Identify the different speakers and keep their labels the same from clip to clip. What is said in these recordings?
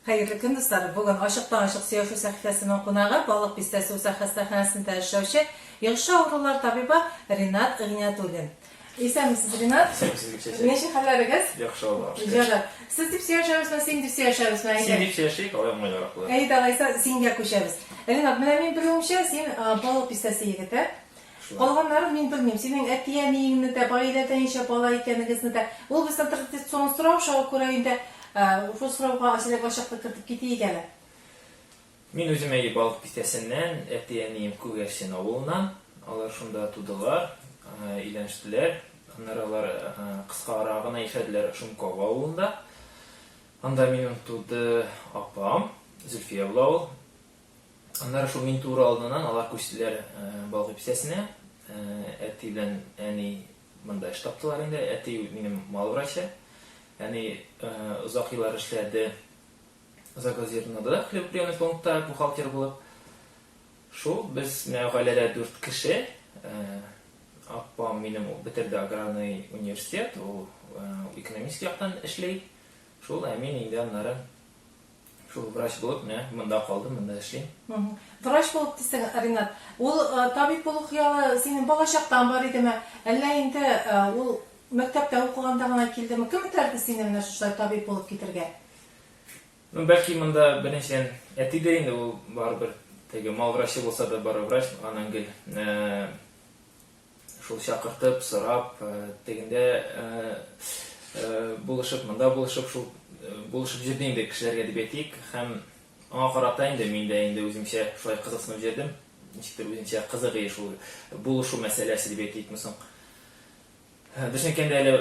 Speaker 1: Hayırlı gün dostlar. Bugün Aşıqdan Aşıq Siyasi sahifəsinin qonağı Balıq Bistəsi Uzaq Xəstəxanasında işləvçi Yığışa Uğurlar tabibi Rinat İğniyatulin. İsəmisiz Rinat?
Speaker 2: İsəmisiz.
Speaker 1: Neçə xəlləriniz?
Speaker 2: Yaxşı olar.
Speaker 1: Güzel. Siz dipsi yaşarısınız, sen dipsi yaşarısınız.
Speaker 2: Sen dipsi yaşayık, oyam olaraqlar.
Speaker 1: Ey dalaysa senga koşarız. Rinat, mənə bilmişəm, sen Balıq Bistəsi yigiti. Qalğanları men bilməyim. Senin ətiyəniyini də, bayılardan işə bala ikəninizni də. Ol bizdən tradisiyon sırav şağı көрəyində şu sıravğa aşırı başaqda kırtıp getiyi gələ.
Speaker 2: Мен özüm əyi balıq bistəsindən ətiyəniyim Kugersin oğulundan. Onlar şunda tudular, ilənçdilər. Onlar qısqa arağına işədilər Şumkov oğulunda. Anda benim tudu apam, Zülfiyə oğul. Onlar şu min tuğru aldığından alar köşdülər balıq bistəsinə. Ətiydən əni bunda iş tapdılar indi. Əti benim mal vraçı. Yani uzaq yıllar işlədi Zagazirnada da xlebpriyonik punktda buxalter bulub. Şu biz ailədə 4 kişi. Apam benim bitirdi agrarный университет, o ekonomik yaqdan işləyib. Şu əmin indi onları şu vraç bulub, mında qaldım, mında işləyim.
Speaker 1: Vraç bulub desən, Rinat, ol tabip bolu xıyalı senin balashaqdan var idimi? Әллә indi ol məktəbdə oxuğanda ғana keldimi? Kim ötərdi seni mənə şuşlar tabip olub getirgə?
Speaker 2: Bəlkə mında біріншіден әтиде енді ол барыбір теге мал врачы болса да бар врач анан кел шул шақыртып сұрап дегенде булышып мында булышып шул булышып жүрді енді кішілерге деп айтайық һәм аңа қарата енді мен де енді өзімше шулай қызықсынып жүрдім ничектер өзімше қызық шул булышу мәселесі деп айтайық мысың Дышнекенде әлі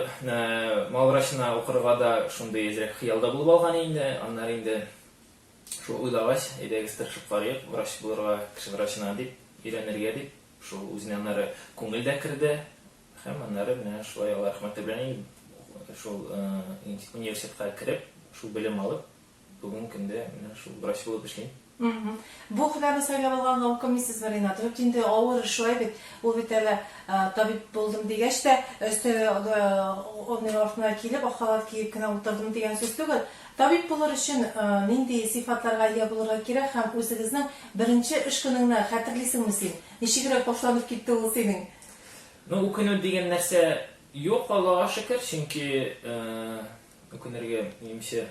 Speaker 2: мал врачына оқырға да шундай ezrek хыялда булып алған енді, аннар енді шу ойлағаш, едегіз тыршып қарайық, врач булырға кіші врачына деп, үйренерге деп, шу өзіне аннары көңіл дә кірді, һәм аннары шулай алар мәктәпләрен шул университетқа кіріп, шу білім алып, бүгін күнде шу врач булып эшләйм.
Speaker 1: Bu xəbəri söyləyib alğanğa oxumisiniz mi Rinat? Ötündə ağır şuay bit, o bit elə tabip buldum degeç də üstü onun ortuna kelib, axalat kiyib kına oturdum degan söz түгел. Tabip bulur üçün nindi sifatlarga ega bulurga kerak һәм өзегезнең беренче эш көнеңне хәтерлисеңме син? Ничегрәк башланып китте ул синең?
Speaker 2: Үкенү дигән нәрсә юк, Аллага шөкер, чөнки үкенергә минемчә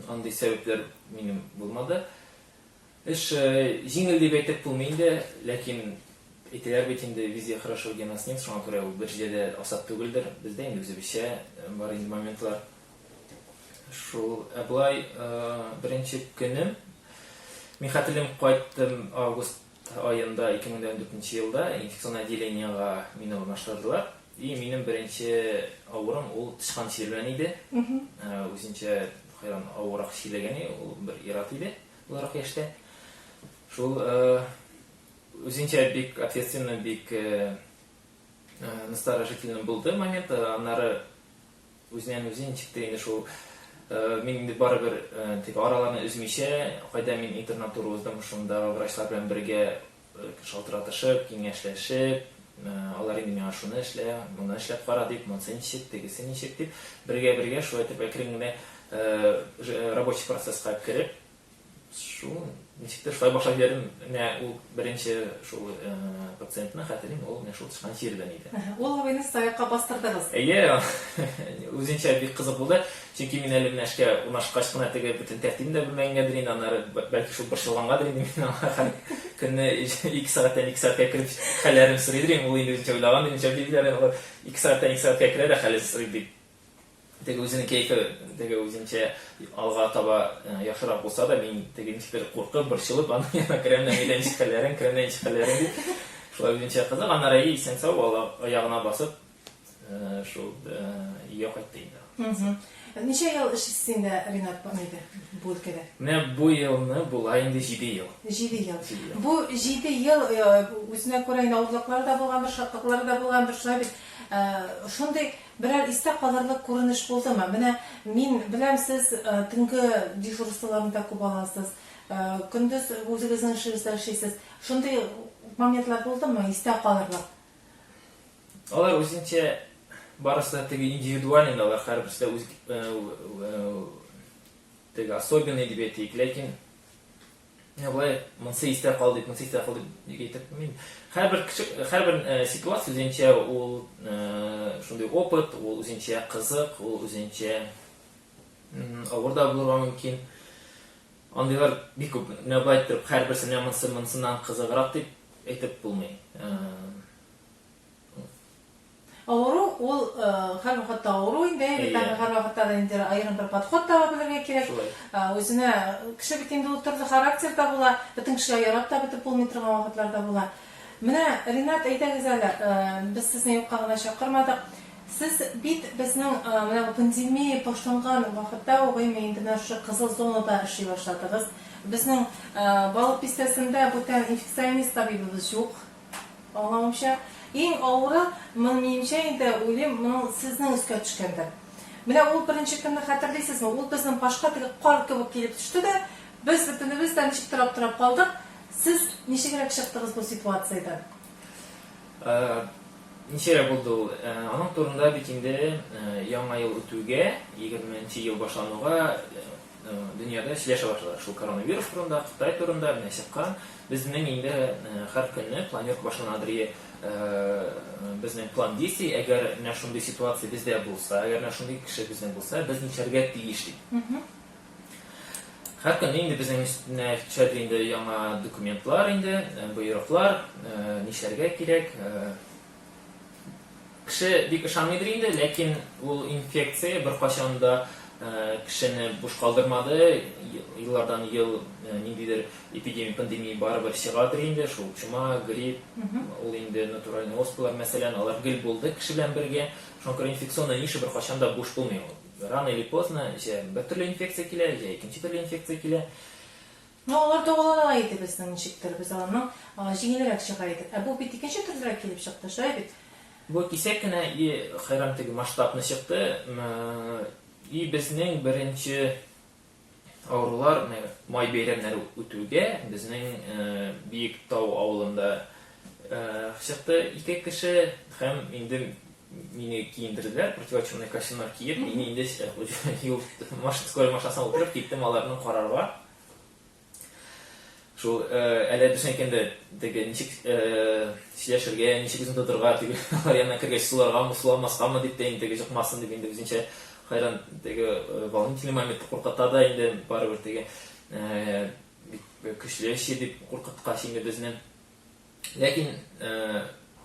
Speaker 2: андай сәбәпләр минем булмады. Эш җиңел дип әйтеп булмый инде, ләкин әйтәләр бит инде везде хорошо дигән нас нет, шуңа күрә ул бер җирдә асап түгелдер. Бездә инде үзебезчә бар инде моментлар. Шул аблай беренче көнем мин хәтерлим кайттым август айында 2014 елда инфекцион отделениягә мине урнаштырдылар. И минем беренче авырым ул тышкан чирбән иде. Үзенчә Хайран ауырақ шилегені, ол бір ират еді, оларақ яшты. Шул өзінше бик ответственно, бик насторожительный болды момент. Анары өзінен өзін чекті енді шул мен енді бары бір араларына үзмейше, қайда мен интернатура өздім, шында врачлар белән бірге шалтыратышып, кеңешләшеп, алар инде миңа шуны эшлә, моны эшләп кара дип, монысы ничек, тегесе ничек дип, бергә шулай итеп әкрен генә рабочий процессқа кіріп, шул ничектер шулай башлап бердім. Ул беренче шул пациентны хәтерлим, ул шул тышкан чирдән иде.
Speaker 1: Ул абыйны саякка бастырдыгыз.
Speaker 2: Үзенчә бик кызык булды. Чөнки мин әле менә эшкә унашкач кына теге бөтен тәртибен дә белмәгәнгәдер инде, аннары бәлки шул борчылгангадыр инде мин аңа көнне 2 сәгатьтән 2 сәгатькә кереп хәлләрен сорыйдыр, ул инде үзенчә уйлаган, үзенчә билгеләр 2 сәгатьтән 2 сәгатькә керә дә хәлен сорый. Теге үзенең кайфы, теге үзенчә алга таба яхшырак булса да, мин теге ничектер куркып, борчылып, аны яна кремнән әйләнеп чыкканларын, шулай үзенчә кызык, аннары исән сау аягына басып, шул үйгә кайтты инде.
Speaker 1: Ничә ел эшлисез инде Ринат иде бу өлкәдә?
Speaker 2: Менә бу елны була инде 7 ел.
Speaker 1: 7 ел. Бу 7 ел үзенә күрә авырлыклар да булгандыр, шатлыклар да булгандыр, шулай бит. Шундый берәр истә калырлык күренеш булдымы? Менә мин беләм, сез төнге дежурстволарында күп аласыз, көндез үзегезнең эшегездә эшлисез. Шундый моментлар булдымы, истә калырлык?
Speaker 2: Алар үзенчә барысы да теге индивидуальный, алар һәрберсе үз теге особенный дип әйтик, ләкин былай монсы истә калды, монсы истә калды дип әйтеп мин һәрбер ситуация үзенчә ул шундый опыт, ул үзенчә кызык, ул үзенчә авыр да булырга мөмкин. Андыйлар бик күп нәбәт торып һәрберсенә монсыннан кызыграк дип әйтеп булмый.
Speaker 1: Авыру ул һәр вакытта авыру инде, һәр вакытта да инде аерым бер подход таба белергә кирәк. Үзенә кеше бит инде ул төрле характерда була, бөтен кешегә ярап та бетеп булмый торган вакытларда була. Менә Ринат әйтәгез әле, без сезне юкка гына чакырмадык. Сез бит безнең менә пандемия башланган вакытта ук инде нәшә кызыл зонада эшли башладыгыз. Безнең балык пистәсендә бүтән инфекционист табибыбыз юк. Аңламыйча, иң авыры минемчә инде уйлыйм, моның сезнең үскә төшкәндер. Менә ул беренче көнне хәтерлисезме? Ул безнең башка теге кар кебек килеп төште дә, без бөтенебез дә ничек торап калдык. Сез ничегрәк чыктыгыз бу ситуациядән?
Speaker 2: Ничегрәк булды ул? Аның турында бит инде яңа ел үтүгә, 20-нче ел башлануга дөньяда сөйләшә башлады. Шул коронавирус турында, Кытай турында менә чыккан. Безнең инде һәр көнне планировка башланадыр. Безнең план действий, әгәр менә шундый ситуация бездә булса, әгәр менә шундый кеше безнең булса, без ничәргә тиеш дип. Һәр көнне инде безнең өстенә төшәдер инде яңа документлар инде, боерыклар, нишләргә кирәк. Кеше бик ышанмыйдыр инде, ләкин ул инфекция беркайчан да кешене буш калдырмады. Еллардан ел ниндидер эпидемия, пандемия барыбер чыгадыр инде, шул чума, грипп, ул инде натуральный оспалар мәсәлән, алар гел булды кеше белән бергә. Шуңа күрә инфекционный ниша беркайчан да буш булмый. Рано или поздно бер төрле инфекция килә, икенче төрле инфекция килә.
Speaker 1: Алар дәвалана иде безнең ничектер, без аларның җиңелрәк чыга иде. Бу бит икенче төрлерәк килеп чыкты, шулай бит.
Speaker 2: Бу кисәк кенә хайран теге масштабны чыкты. И безнең беренче авырулар май бәйрәмнәре үтүгә безнең Биектау авылында чыкты. Ике кеше һәм инде мине киендерделәр, противочумный костюмнар киеп, мине инде скорый машинасына утырып киттем аларның карарга. Шул әле дәшәкәндә теге ничек сөйләшергә, ничек үзен тотырга, теге алар янына кергәч суларгамы, суламаскамы дип тә инде җыкмасын дип инде үзенчә хайран теге волнительный момент куркыта да инде барыбер теге көчле эше дип куркыткач инде безне. Ләкин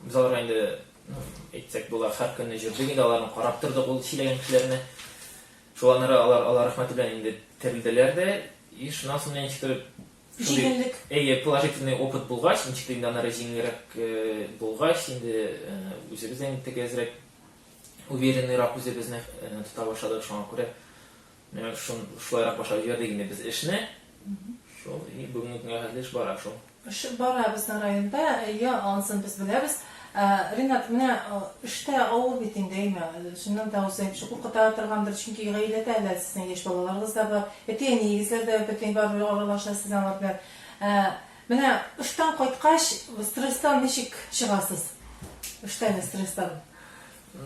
Speaker 2: без аларга инде әйтсәк була, һәр көнне җирдек инде аларны карап тордык ул чиләгән кешеләрне. Шуларны алар рәхмәте белән инде терелделәр дә, и шуннан соң ничектер җиңеллек, положительный опыт булгач, ничектер инде аннары җиңелрәк булгач, инде үзебезнең теге әзрәк уверенныйрак үзебезне тота башладык. Шуңа күрә шулайрак башлап җибәрдек инде без эшне. Шул бүгенге көнгә хәтле эш бара шул.
Speaker 1: Эш бара безнең районда, ансын без беләбез. Ринат, менә эштә авыр бит инде, шуннан да үзем куркыта торгандыр, чөнки гаиләдә әле сезнең яшь балаларыгыз да бар, әти-әнигезләр дә бөтен бар аралашасыз алар белән. Менә эштән кайткач, стресстан ничек чыгасыз? Эштән стресстан.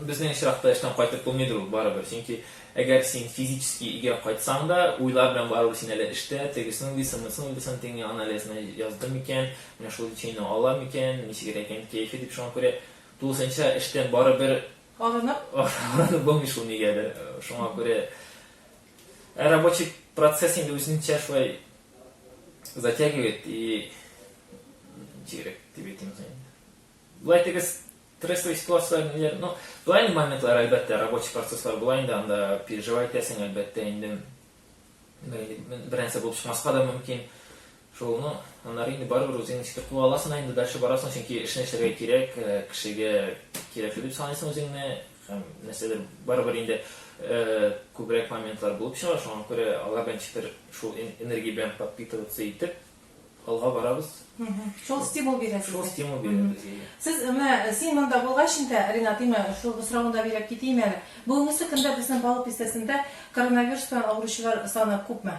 Speaker 2: Безнең чиракта эштән кайтып булмыйдыр ул барыбер, чөнки әгәр син физически өйгә кайтсаң да, уйлар белән барыбер син әле эштә, тегесен уйлыйсың, теңе анализны яздым икән, менә шул лечение алам икән, ничек икән кәефе дип шуңа күрә тулысынча эштән барыбер арынып булмый шул нигәдер. Шуңа күрә рабочий процесс инде үзенчә шулай затягивает и ничек дип әйтим син. Булай теге стрессовый ситуациялар, ну, былай моментлар әлбәттә, рабочий процесслар булай инде, анда переживай итәсең әлбәттә инде. Бернәрсә булып чыкмаска да мөмкин. Шул, ну, аннары инде барыбер үзең ничек кыла аласың, инде дальше барасың, чөнки эшне эшләргә кирәк, кешегә кирәкле дип саныйсың үзеңне, һәм нәрсәдер барыбер инде күбрәк моментлар булып чыга, шуңа күрә алар белән ничектер шул энергия белән подпитываться итеп алга барабыз.
Speaker 1: Шул стимул бирәсез.
Speaker 2: Шул стимул бирәбез.
Speaker 1: Сез менә син монда булгач инде, Ринат, шул сорауында биреп китим әле. Бүгенге көндә безнең балык пистәсендә коронавирус белән авыручылар саны күпме?